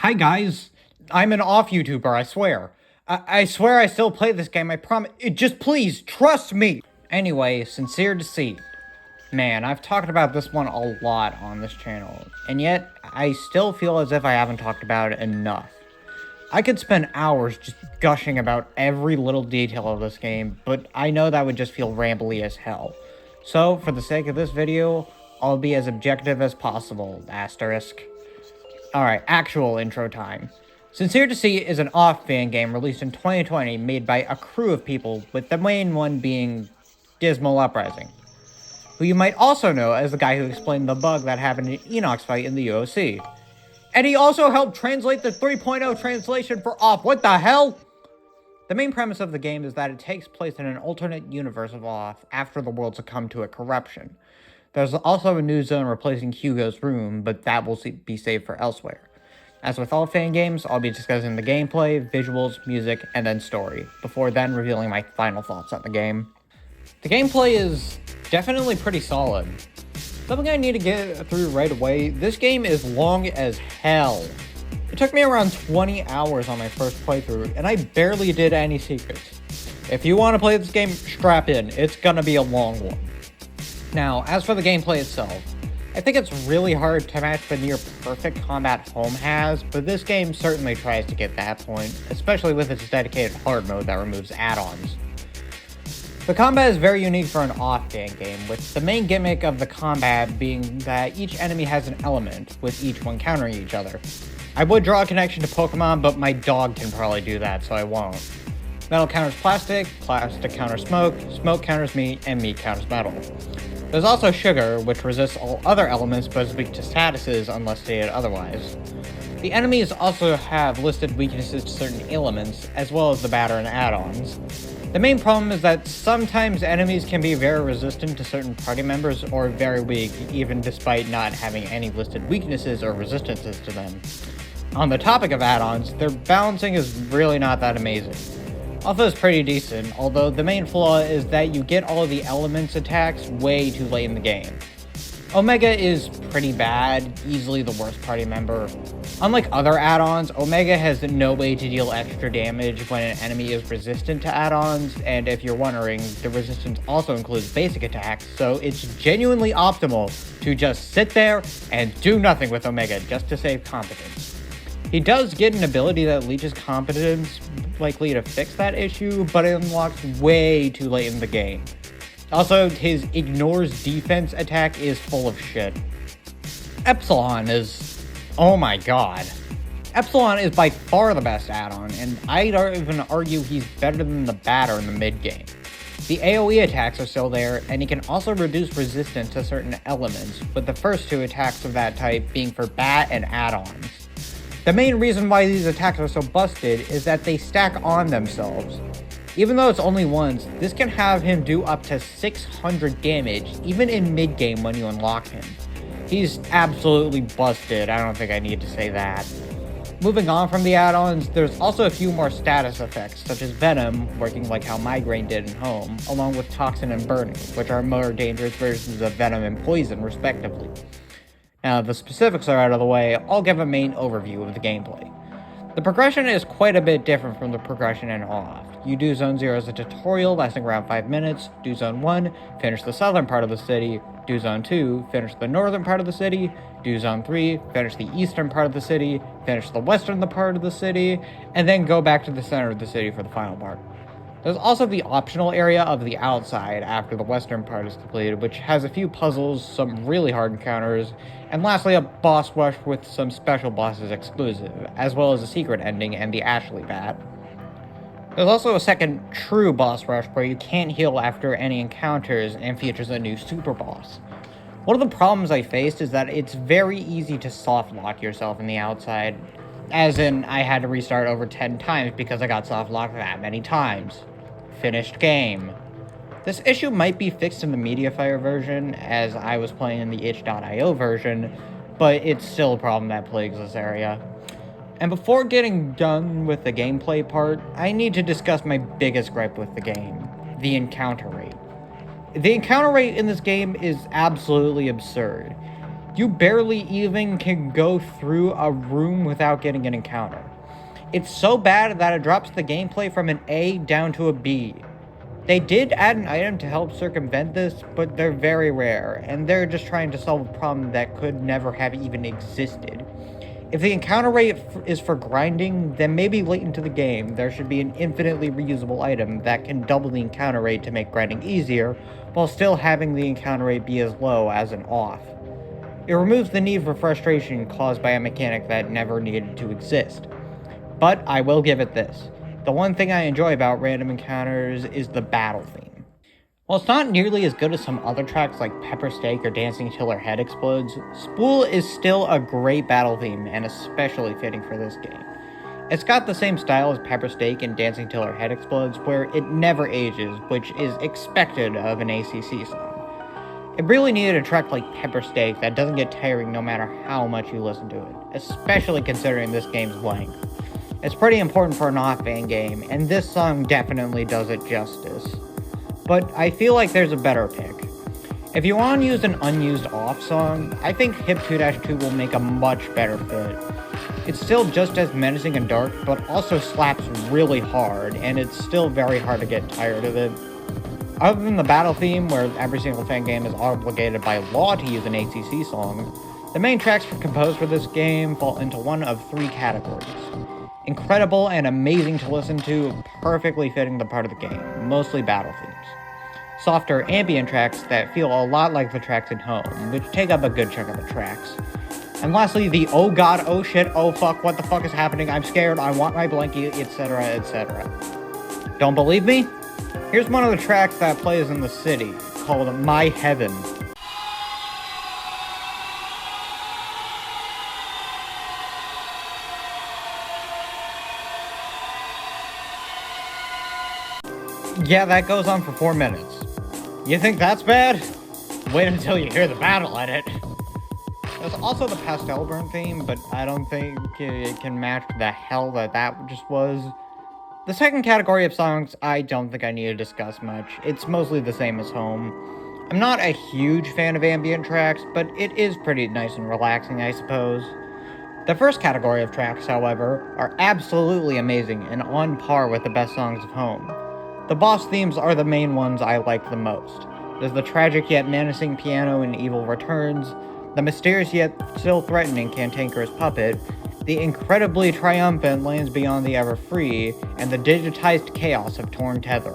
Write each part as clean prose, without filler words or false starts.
Hi guys, I'm an off YouTuber, I swear. I swear I still play this game, I promise. Just please, trust me! Anyway, Sincere Deceit. Man, I've talked about this one a lot on this channel, and yet I still feel as if I haven't talked about it enough. I could spend hours just gushing about every little detail of this game, but I know that would just feel rambly as hell. So, for the sake of this video, I'll be as objective as possible, asterisk. Alright, actual intro time. Sincere Deceit is an off-fan game released in 2020 made by a crew of people, with the main one being Dismal Uprising, who you might also know as the guy who explained the bug that happened in Enoch's fight in the UOC. And he also helped translate the 3.0 translation for off. What the hell? The main premise of the game is that it takes place in an alternate universe of off after the world succumbed to a corruption. There's also a new zone replacing Hugo's room, but that will be saved for elsewhere. As with all fan games, I'll be discussing the gameplay, visuals, music, and then story, before then revealing my final thoughts on the game. The gameplay is definitely pretty solid. Something I need to get through right away, this game is long as hell. It took me around 20 hours on my first playthrough, and I barely did any secrets. If you want to play this game, strap in, it's gonna be a long one. Now, as for the gameplay itself, I think it's really hard to match the near-perfect combat Home has, but this game certainly tries to get that point, especially with its dedicated hard mode that removes add-ons. The combat is very unique for an off-fan game, with the main gimmick of the combat being that each enemy has an element, with each one countering each other. I would draw a connection to Pokemon, but my dog can probably do that, so I won't. Metal counters plastic, plastic counters smoke, smoke counters meat, and meat counters metal. There's also sugar, which resists all other elements but is weak to statuses unless stated otherwise. The enemies also have listed weaknesses to certain elements, as well as the batter and add-ons. The main problem is that sometimes enemies can be very resistant to certain party members or very weak, even despite not having any listed weaknesses or resistances to them. On the topic of add-ons, their balancing is really not that amazing. Alpha is pretty decent, although the main flaw is that you get all of the elements attacks way too late in the game. Omega is pretty bad, easily the worst party member. Unlike other add-ons, Omega has no way to deal extra damage when an enemy is resistant to add-ons, and if you're wondering, the resistance also includes basic attacks, so it's genuinely optimal to just sit there and do nothing with Omega just to save competence. He does get an ability that leeches competence, likely to fix that issue, but it unlocks way too late in the game. Also, his ignores defense attack is full of shit. Epsilon is... oh my god. Epsilon is by far the best add-on, and I'd even argue he's better than the batter in the mid-game. The AoE attacks are still there, and he can also reduce resistance to certain elements, with the first two attacks of that type being for bat and add-ons. The main reason why these attacks are so busted is that they stack on themselves. Even though it's only once, this can have him do up to 600 damage, even in mid-game when you unlock him. He's absolutely busted, I don't think I need to say that. Moving on from the add-ons, there's also a few more status effects, such as Venom, working like how Migraine did in Home, along with Toxin and Burning, which are more dangerous versions of Venom and Poison, respectively. Now the specifics are out of the way, I'll give a main overview of the gameplay. The progression is quite a bit different from the progression in Off. You do Zone 0 as a tutorial lasting around 5 minutes, do Zone 1, finish the southern part of the city, do Zone 2, finish the northern part of the city, do Zone 3, finish the eastern part of the city, finish the western part of the city, and then go back to the center of the city for the final part. There's also the optional area of the outside after the western part is completed, which has a few puzzles, some really hard encounters, and lastly a boss rush with some special bosses exclusive, as well as a secret ending and the Ashley bat. There's also a second true boss rush where you can't heal after any encounters and features a new super boss. One of the problems I faced is that it's very easy to soft lock yourself in the outside, as in I had to restart over 10 times because I got soft locked that many times. Finished game. This issue might be fixed in the Mediafire version, as I was playing in the itch.io version, but it's still a problem that plagues this area. And before getting done with the gameplay part, I need to discuss my biggest gripe with the game, the encounter rate. The encounter rate in this game is absolutely absurd. You barely even can go through a room without getting an encounter. It's so bad that it drops the gameplay from an A down to a B. They did add an item to help circumvent this, but they're very rare, and they're just trying to solve a problem that could never have even existed. If the encounter rate is for grinding, then maybe late into the game, there should be an infinitely reusable item that can double the encounter rate to make grinding easier, while still having the encounter rate be as low as an off. It removes the need for frustration caused by a mechanic that never needed to exist. But I will give it this. The one thing I enjoy about random encounters is the battle theme. While it's not nearly as good as some other tracks like Pepper Steak or Dancing Till Her Head Explodes, Spool is still a great battle theme and especially fitting for this game. It's got the same style as Pepper Steak and Dancing Till Her Head Explodes, where it never ages, which is expected of an ACC song. It really needed a track like Pepper Steak that doesn't get tiring no matter how much you listen to it, especially considering this game's length. It's pretty important for an off-fan game, and this song definitely does it justice. But I feel like there's a better pick. If you want to use an unused off song, I think Hip 2-2 will make a much better fit. It's still just as menacing and dark, but also slaps really hard, and it's still very hard to get tired of it. Other than the battle theme, where every single fan game is obligated by law to use an ACC song, the main tracks composed for this game fall into one of three categories. Incredible and amazing to listen to, perfectly fitting the part of the game, mostly battle themes. Softer ambient tracks that feel a lot like the tracks in Home, which take up a good chunk of the tracks. And lastly, the oh god, oh shit, oh fuck, what the fuck is happening, I'm scared, I want my blankie, etc, etc. Don't believe me? Here's one of the tracks that plays in the city, called My Heaven. Yeah, that goes on for 4 minutes. You think that's bad? Wait until you hear the battle edit. There's also the Pastel Burn theme, but I don't think it can match the hell that just was. The second category of songs, I don't think I need to discuss much. It's mostly the same as Home. I'm not a huge fan of ambient tracks, but it is pretty nice and relaxing, I suppose. The first category of tracks, however, are absolutely amazing and on par with the best songs of Home. The boss themes are the main ones I like the most. There's the tragic yet menacing piano in Evil Returns, the mysterious yet still threatening Cantankerous Puppet, the incredibly triumphant Lands Beyond the Ever-Free, and the digitized chaos of Torn Tether.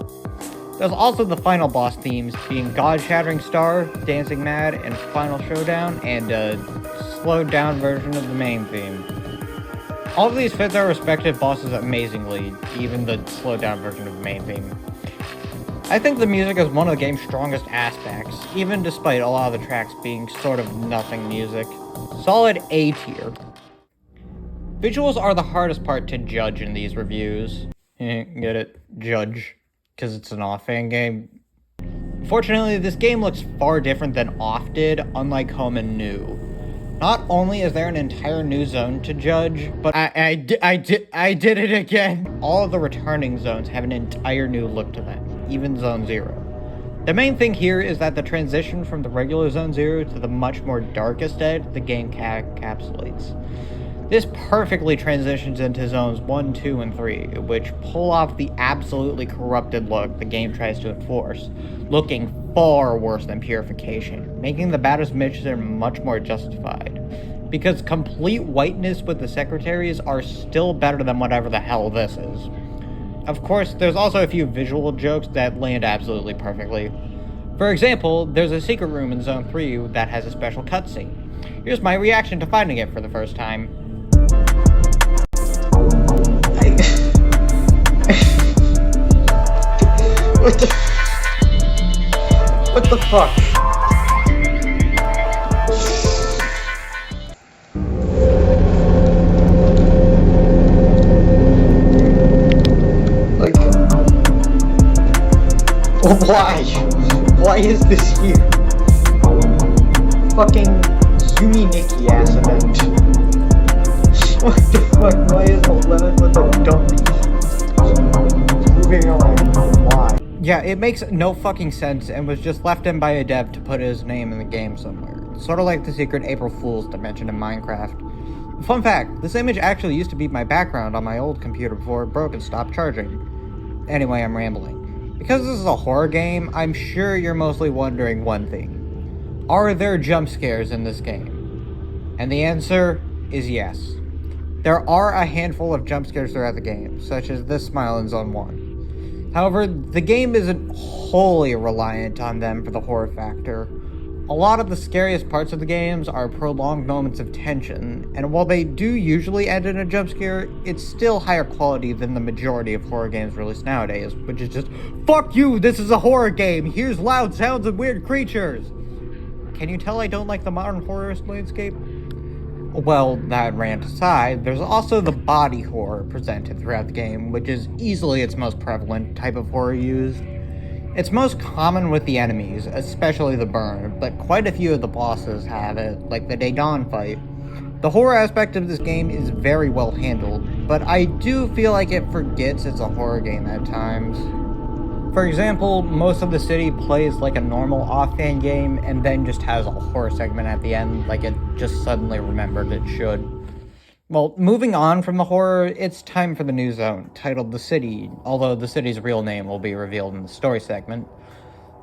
There's also the final boss themes, being God-Shattering Star, Dancing Mad, and Final Showdown, and a slowed-down version of the main theme. All of these fit their respective bosses amazingly, even the slowed-down version of the main theme. I think the music is one of the game's strongest aspects, even despite a lot of the tracks being sort of nothing music. Solid A tier. Visuals are the hardest part to judge in these reviews. Get it? Judge. Because it's an off-fan game. Fortunately, this game looks far different than Off did, unlike Home and New. Not only is there an entire new zone to judge, but I did it again. All of the returning zones have an entire new look to them, even Zone 0. The main thing here is that the transition from the regular Zone 0 to the much more dark aesthetic the game encapsulates. This perfectly transitions into Zones 1, 2, and 3, which pull off the absolutely corrupted look the game tries to enforce, looking far worse than Purification, making the baddest mission much more justified. Because complete whiteness with the secretaries are still better than whatever the hell this is. Of course, there's also a few visual jokes that land absolutely perfectly. For example, there's a secret room in Zone 3 that has a special cutscene. Here's my reaction to finding it for the first time. What the fuck? Like, why? Why is this here? Fucking Yumi Nikki ass event. What the fuck? Why is the lemon with the dummies moving around? Why? Yeah, it makes no fucking sense and was just left in by a dev to put his name in the game somewhere. sort of like the secret April Fool's dimension in Minecraft. Fun fact, this image actually used to be my background on my old computer before it broke and stopped charging. Anyway, I'm rambling. Because this is a horror game, I'm sure you're mostly wondering one thing. Are there jump scares in this game? And the answer is yes. There are a handful of jump scares throughout the game, such as this smile in Zone 1. However, the game isn't wholly reliant on them for the horror factor. A lot of the scariest parts of the games are prolonged moments of tension, and while they do usually end in a jump scare, it's still higher quality than the majority of horror games released nowadays, which is just, fuck you, this is a horror game, here's loud sounds and weird creatures! Can you tell I don't like the modern horror landscape? Well, that rant aside, there's also the body horror presented throughout the game, which is easily its most prevalent type of horror used. It's most common with the enemies, especially the burn, but quite a few of the bosses have it, like the Day Dawn fight. The horror aspect of this game is very well handled, but I do feel like it forgets it's a horror game at times. For example, most of the city plays like a normal off-fan game and then just has a horror segment at the end, like it just suddenly remembered it should. Well, moving on from the horror, it's time for the new zone, titled The City, although the city's real name will be revealed in the story segment.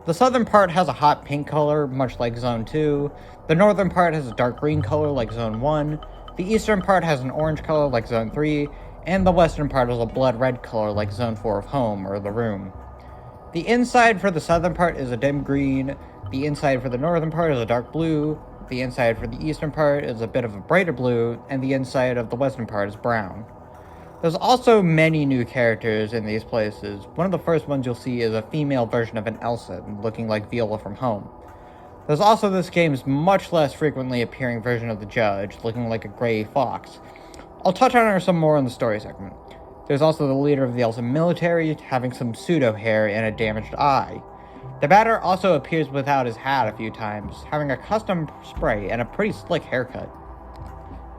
The southern part has a hot pink color, much like Zone 2, the northern part has a dark green color like Zone 1, the eastern part has an orange color like Zone 3, and the western part has a blood red color like Zone 4 of Home, or The Room. The inside for the southern part is a dim green, the inside for the northern part is a dark blue, the inside for the eastern part is a bit of a brighter blue, and the inside of the western part is brown. There's also many new characters in these places. One of the first ones you'll see is a female version of an Elsa, looking like Viola from Home. There's also this game's much less frequently appearing version of the Judge, looking like a gray fox. I'll touch on her some more in the story segment. There's also the leader of the Elsa military, having some pseudo-hair and a damaged eye. The Batter also appears without his hat a few times, having a custom spray and a pretty slick haircut.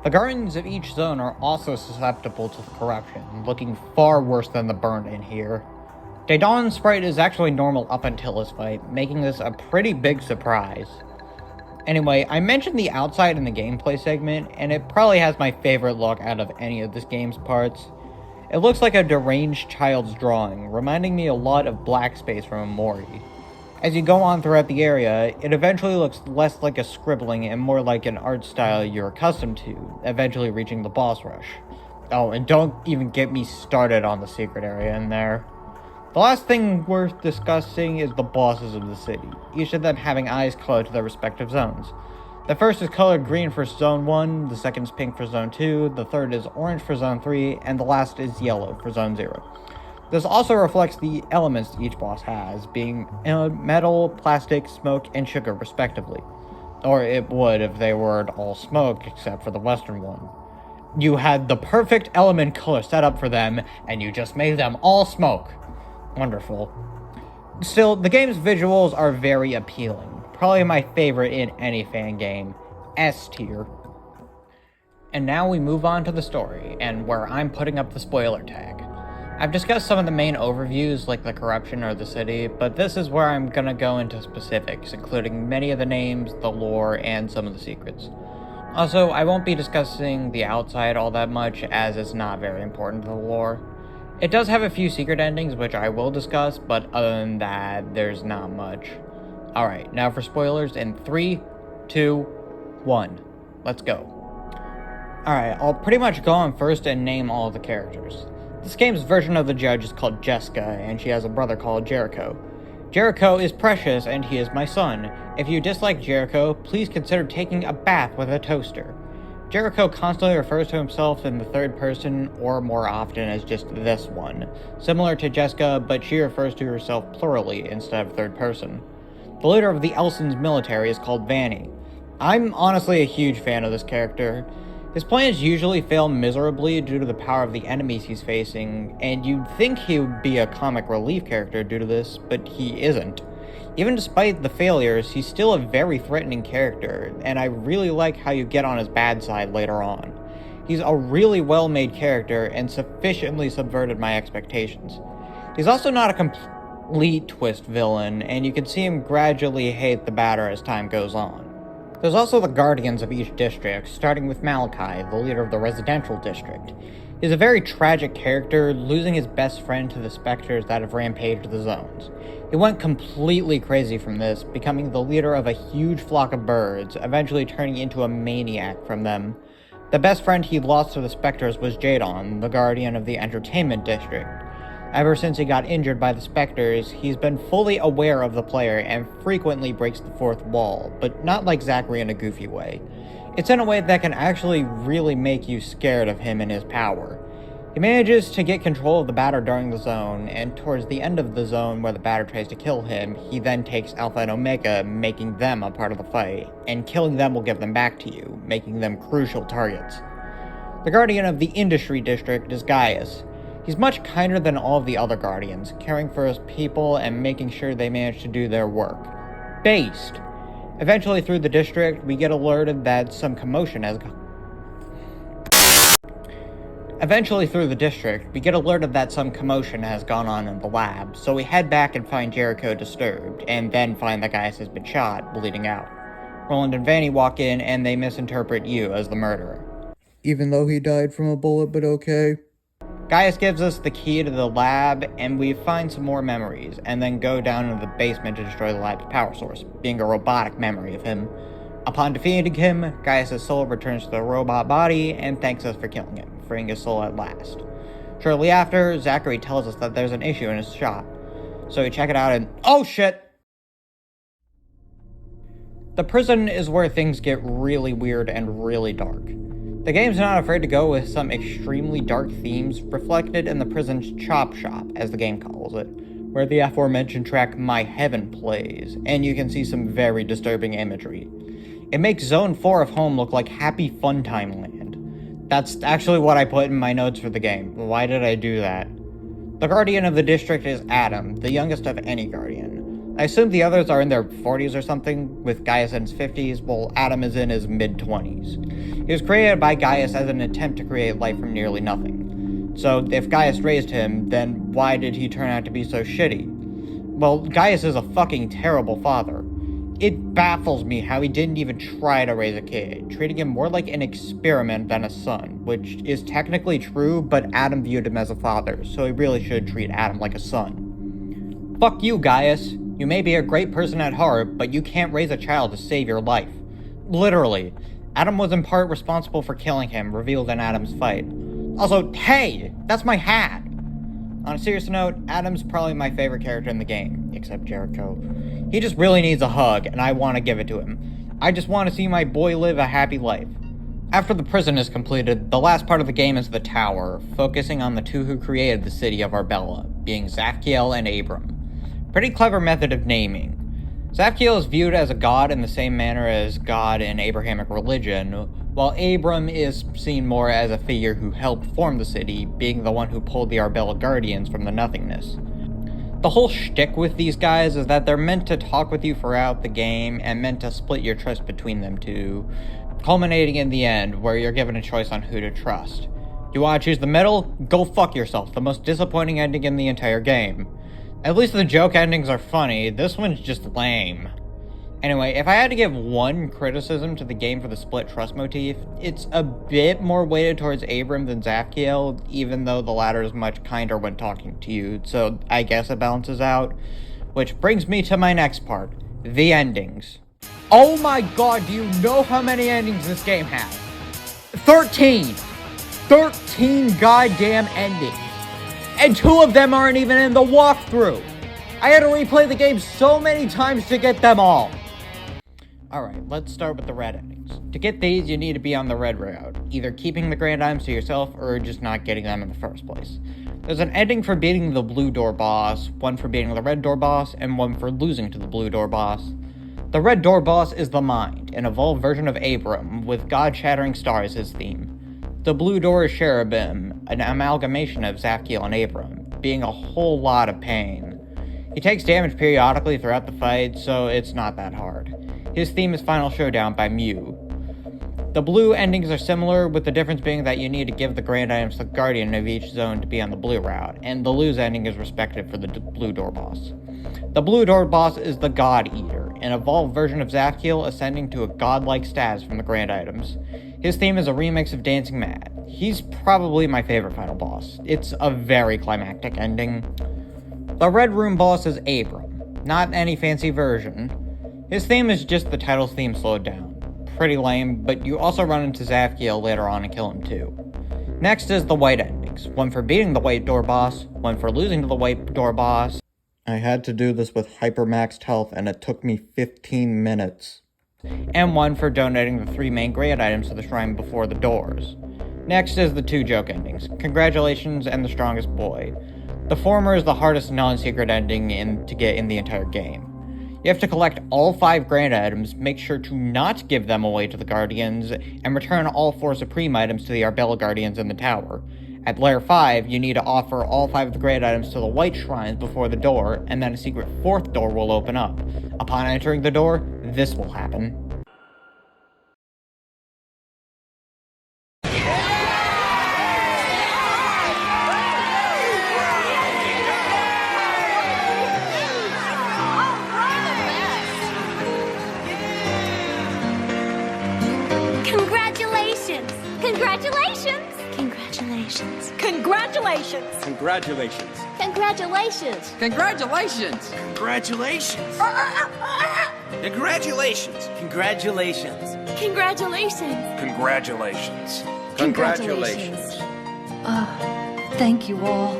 The guardians of each zone are also susceptible to corruption, looking far worse than the burn in here. Day Dawn's sprite is actually normal up until this fight, making this a pretty big surprise. Anyway, I mentioned the outside in the gameplay segment, and it probably has my favorite look out of any of this game's parts. It looks like a deranged child's drawing, reminding me a lot of Black Space from Amori. As you go on throughout the area, it eventually looks less like a scribbling and more like an art style you're accustomed to, eventually reaching the boss rush. Oh, and don't even get me started on the secret area in there. The last thing worth discussing is the bosses of the city, each of them having eyes colored to their respective zones. The first is colored green for Zone 1, the second is pink for Zone 2, the third is orange for Zone 3, and the last is yellow for Zone 0. This also reflects the elements each boss has, being metal, plastic, smoke, and sugar respectively. Or it would if they weren't all smoke, except for the western one. You had the perfect element color set up for them, and you just made them all smoke. Wonderful. Still, the game's visuals are very appealing. Probably my favorite in any fan game. S tier. And now we move on to the story, and where I'm putting up the spoiler tag. I've discussed some of the main overviews, like the corruption or the city, but this is where I'm gonna go into specifics, including many of the names, the lore, and some of the secrets. Also, I won't be discussing the outside all that much, as it's not very important to the lore. It does have a few secret endings, which I will discuss, but other than that, there's not much. Alright, now for spoilers in 3, 2, 1. Let's go. Alright, I'll pretty much go on first and name all of the characters. This game's version of the Judge is called Jessica, and she has a brother called Jericho. Jericho is precious, and he is my son. If you dislike Jericho, please consider taking a bath with a toaster. Jericho constantly refers to himself in the third person, or more often as just this one. Similar to Jessica, but she refers to herself plurally instead of third person. The leader of the Elson's military is called Vanny. I'm honestly a huge fan of this character. His plans usually fail miserably due to the power of the enemies he's facing, and you'd think he would be a comic relief character due to this, but he isn't. Even despite the failures, he's still a very threatening character, and I really like how you get on his bad side later on. He's a really well-made character and sufficiently subverted my expectations. He's also not a complete twist villain, and you can see him gradually hate the Batter as time goes on. There's also the guardians of each district, starting with Malachi, the leader of the residential district. He's a very tragic character, losing his best friend to the specters that have rampaged the zones. He went completely crazy from this, becoming the leader of a huge flock of birds, eventually turning into a maniac from them. The best friend he lost to the specters was Jadon, the guardian of the entertainment district. Ever since he got injured by the specters, he's been fully aware of the player and frequently breaks the fourth wall, but not like Zachary in a goofy way. It's in a way that can actually really make you scared of him and his power. He manages to get control of the batter during the zone, and towards the end of the zone where the batter tries to kill him, he then takes Alpha and Omega, making them a part of the fight, and killing them will give them back to you, making them crucial targets. The guardian of the industry district is Gaius. He's much kinder than all of the other guardians, caring for his people and making sure they manage to do their work. Based. Eventually through the district, we get alerted that some commotion has gone on in the lab, so we head back and find Jericho disturbed, and then find that Gaius has been shot, bleeding out. Roland and Vanny walk in, and they misinterpret you as the murderer. Even though he died from a bullet, but okay. Gaius gives us the key to the lab, and we find some more memories, and then go down into the basement to destroy the lab's power source, being a robotic memory of him. Upon defeating him, Gaius' soul returns to the robot body and thanks us for killing him, freeing his soul at last. Shortly after, Zachary tells us that there's an issue in his shop, so we check it out and oh shit! The prison is where things get really weird and really dark. The game's not afraid to go with some extremely dark themes reflected in the prison's chop shop, as the game calls it, where the aforementioned track My Heaven plays, and you can see some very disturbing imagery. It makes Zone 4 of Home look like Happy Funtime Land. That's actually what I put in my notes for the game. Why did I do that? The guardian of the district is Adam, the youngest of any guardian. I assume the others are in their 40s or something, with Gaius in his 50s, while Adam is in his mid-20s. He was created by Gaius as an attempt to create life from nearly nothing. So, if Gaius raised him, then why did he turn out to be so shitty? Well, Gaius is a fucking terrible father. It baffles me how he didn't even try to raise a kid, treating him more like an experiment than a son, which is technically true, but Adam viewed him as a father, so he really should treat Adam like a son. Fuck you, Gaius. You may be a great person at heart, but you can't raise a child to save your life. Literally. Adam was in part responsible for killing him, revealed in Adam's fight. Also, hey! That's my hat! On a serious note, Adam's probably my favorite character in the game, except Jericho. He just really needs a hug, and I want to give it to him. I just want to see my boy live a happy life. After the prison is completed, the last part of the game is the tower, focusing on the two who created the city of Arbella, being Zafkiel and Abram. Pretty clever method of naming. Zafkiel is viewed as a god in the same manner as God in Abrahamic religion, while Abram is seen more as a figure who helped form the city, being the one who pulled the Arbella Guardians from the nothingness. The whole shtick with these guys is that they're meant to talk with you throughout the game and meant to split your trust between them two, culminating in the end where you're given a choice on who to trust. You want to choose the middle? Go fuck yourself, the most disappointing ending in the entire game. At least the joke endings are funny, this one's just lame. Anyway, if I had to give one criticism to the game for the split trust motif, it's a bit more weighted towards Abram than Zafkiel, even though the latter is much kinder when talking to you, so I guess it balances out. Which brings me to my next part, the endings. Oh my god, do you know how many endings this game has? 13! 13 goddamn endings! And 2 of them aren't even in the walkthrough! I had to replay the game so many times to get them all! Alright, let's start with the red endings. To get these, you need to be on the red route, either keeping the grand items to yourself or just not getting them in the first place. There's an ending for beating the blue door boss, one for beating the red door boss, and one for losing to the blue door boss. The red door boss is the Mind, an evolved version of Abram, with God-shattering star as his theme. The blue door is Cherubim, an amalgamation of Zafkiel and Abram, being a whole lot of pain. He takes damage periodically throughout the fight, so it's not that hard. His theme is Final Showdown by Mew. The blue endings are similar, with the difference being that you need to give the grand items to the guardian of each zone to be on the blue route, and the lose ending is respected for the blue door boss. The blue door boss is the God Eater, an evolved version of Zafkiel ascending to a godlike status from the grand items. His theme is a remix of Dancing Mad. He's probably my favorite final boss. It's a very climactic ending. The Red Room boss is Abram, not any fancy version. His theme is just the title's theme slowed down. Pretty lame, but you also run into Zafkiel later on and kill him too. Next is the white endings, one for beating the white door boss, one for losing to the white door boss. I had to do this with hypermaxed health and it took me 15 minutes. And one for donating the 3 main grade items to the shrine before the doors. Next is the 2 joke endings, Congratulations and The Strongest Boy. The former is the hardest non-secret ending to get in the entire game. You have to collect all 5 grand items, make sure to not give them away to the Guardians, and return all 4 Supreme items to the Arbella Guardians in the tower. At Layer 5, you need to offer all 5 of the grand items to the white shrines before the door, and then a secret 4th door will open up. Upon entering the door, this will happen. Congratulations! Congratulations! Congratulations. Congratulations! Congratulations. Congratulations! Congratulations. Congratulations. Congratulations. Congratulations. Congratulations! Congratulations. Congratulations. Thank you all.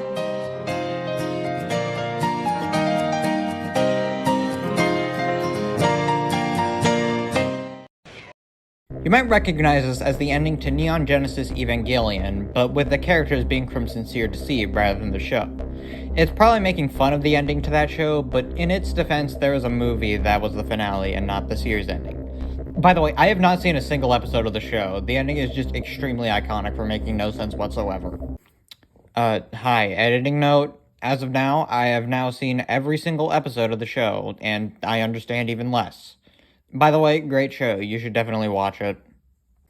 You might recognize this as the ending to Neon Genesis Evangelion, but with the characters being from Sincere Deceit rather than the show. It's probably making fun of the ending to that show, but in its defense, there was a movie that was the finale and not the series ending. By the way, I have not seen a single episode of the show. The ending is just extremely iconic for making no sense whatsoever. Hi, editing note. As of now, I have now seen every single episode of the show, and I understand even less. By the way, great show. You should definitely watch it.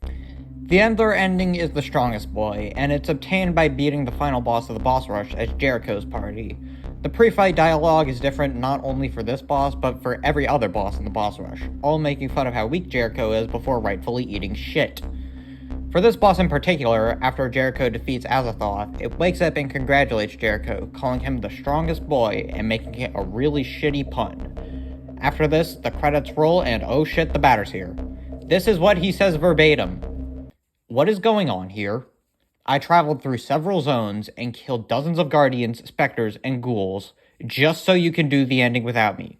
The Endler ending is The Strongest Boy, and it's obtained by beating the final boss of the boss rush as Jericho's party. The pre-fight dialogue is different not only for this boss, but for every other boss in the boss rush, all making fun of how weak Jericho is before rightfully eating shit. For this boss in particular, after Jericho defeats Azathoth, it wakes up and congratulates Jericho, calling him the strongest boy and making it a really shitty pun. After this, the credits roll and oh shit, the batter's here. This is what he says verbatim. What is going on here? I traveled through several zones and killed dozens of guardians, specters, and ghouls just so you can do the ending without me.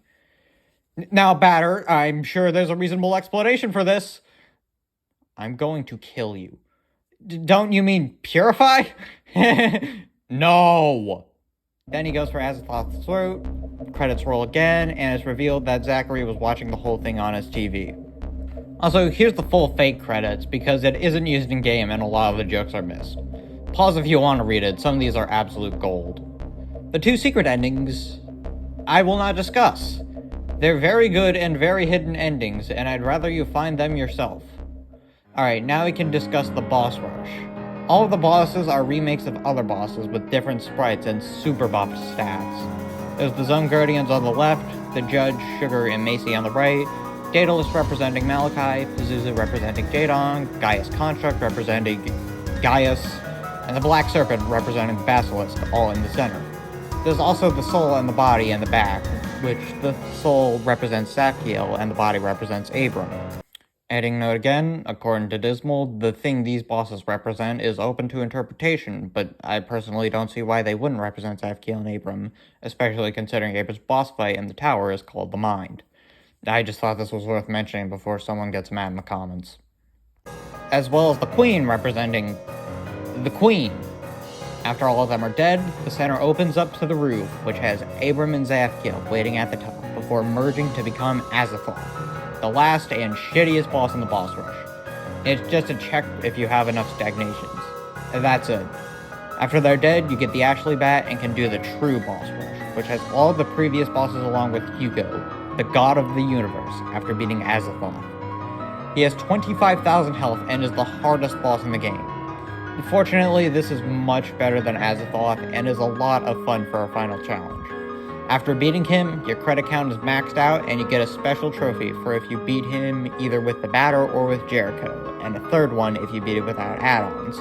Now, Batter, I'm sure there's a reasonable explanation for this. I'm going to kill you. Don't you mean purify? No! Then he goes for Azathoth's throat, credits roll again, and it's revealed that Zachary was watching the whole thing on his TV. Also, here's the full fake credits, because it isn't used in-game and a lot of the jokes are missed. Pause if you want to read it, some of these are absolute gold. The 2 secret endings, I will not discuss. They're very good and very hidden endings, and I'd rather you find them yourself. Alright, now we can discuss the boss rush. All of the bosses are remakes of other bosses with different sprites and super buffed stats. There's the Zone Guardians on the left, the Judge, Sugar, and Macy on the right, Daedalus representing Malachi, Pazuzu representing Jadong, Gaius Construct representing Gaius, and the Black Serpent representing the Basilisk, all in the center. There's also the soul and the body in the back, which the soul represents Zafkiel and the body represents Abram. Adding note again, according to Dismal, the thing these bosses represent is open to interpretation, but I personally don't see why they wouldn't represent Zafkiel and Abram, especially considering Abram's boss fight in the tower is called the Mind. I just thought this was worth mentioning before someone gets mad in the comments. As well as the Queen representing the Queen. After all of them are dead, the center opens up to the roof, which has Abram and Zafkiel waiting at the top, before merging to become Azathoth, the last and shittiest boss in the boss rush. It's just a check if you have enough stagnations. And that's it. After they're dead, you get the Ashley Bat and can do the true boss rush, which has all of the previous bosses along with Hugo, the god of the universe, after beating Azathoth. He has 25,000 health and is the hardest boss in the game. Unfortunately, this is much better than Azathoth and is a lot of fun for a final challenge. After beating him, your credit count is maxed out and you get a special trophy for if you beat him either with the batter or with Jericho, and a third one if you beat it without add-ons.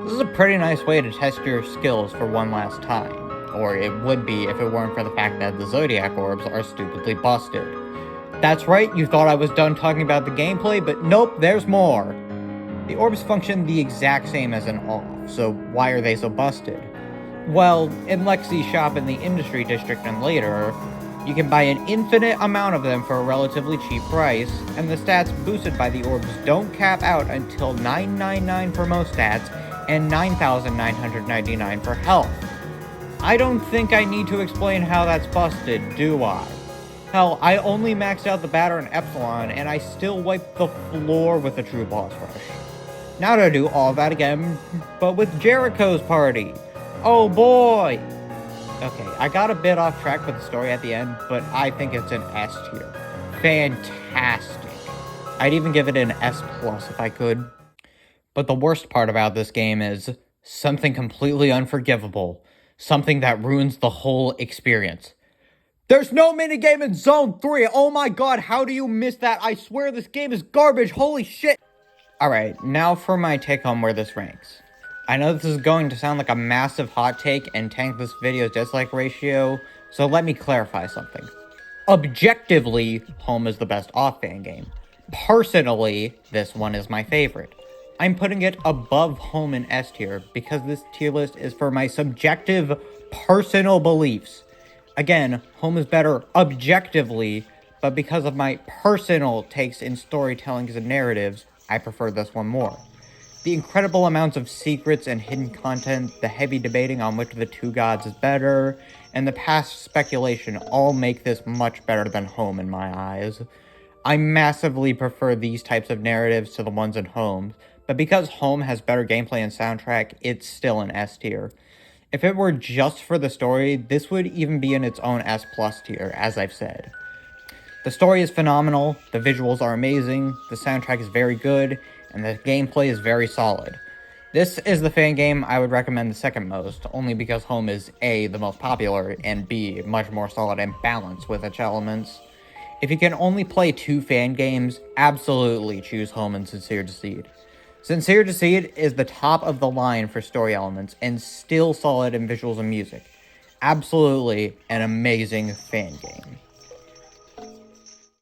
This is a pretty nice way to test your skills for one last time, or it would be if it weren't for the fact that the Zodiac Orbs are stupidly busted. That's right, you thought I was done talking about the gameplay, but nope, there's more. The orbs function the exact same as an off, so why are they so busted? Well, in Lexi's shop in the Industry District and later, you can buy an infinite amount of them for a relatively cheap price, and the stats boosted by the orbs don't cap out until 999 for most stats and 9,999 for health. I don't think I need to explain how that's busted, do I? Hell, I only maxed out the batter in Epsilon, and I still wiped the floor with a true boss rush. Now to do all that again, but with Jericho's party. Oh boy! Okay, I got a bit off track with the story at the end, but I think it's an S tier. Fantastic. I'd even give it an S+ if I could. But the worst part about this game is something completely unforgivable. Something that ruins the whole experience. There's no minigame in Zone 3! Oh my god, how do you miss that? I swear this game is garbage, holy shit! Alright, now for my take on where this ranks. I know this is going to sound like a massive hot take and tank this video's dislike ratio, so let me clarify something. Objectively, Home is the best off-fan game. Personally, this one is my favorite. I'm putting it above Home in S tier because this tier list is for my subjective, personal beliefs. Again, Home is better objectively, but because of my personal takes in storytellings and narratives, I prefer this one more. The incredible amounts of secrets and hidden content, the heavy debating on which of the two gods is better, and the past speculation all make this much better than Home in my eyes. I massively prefer these types of narratives to the ones in Home, but because Home has better gameplay and soundtrack, it's still an S tier. If it were just for the story, this would even be in its own S+ tier, as I've said. The story is phenomenal, the visuals are amazing, the soundtrack is very good, and the gameplay is very solid. This is the fan game I would recommend the second most, only because Home is A, the most popular, and B, much more solid and balanced with its elements. If you can only play two fan games, absolutely choose Home and Sincere Deceit. Sincere Deceit is the top of the line for story elements, and still solid in visuals and music. Absolutely an amazing fan game.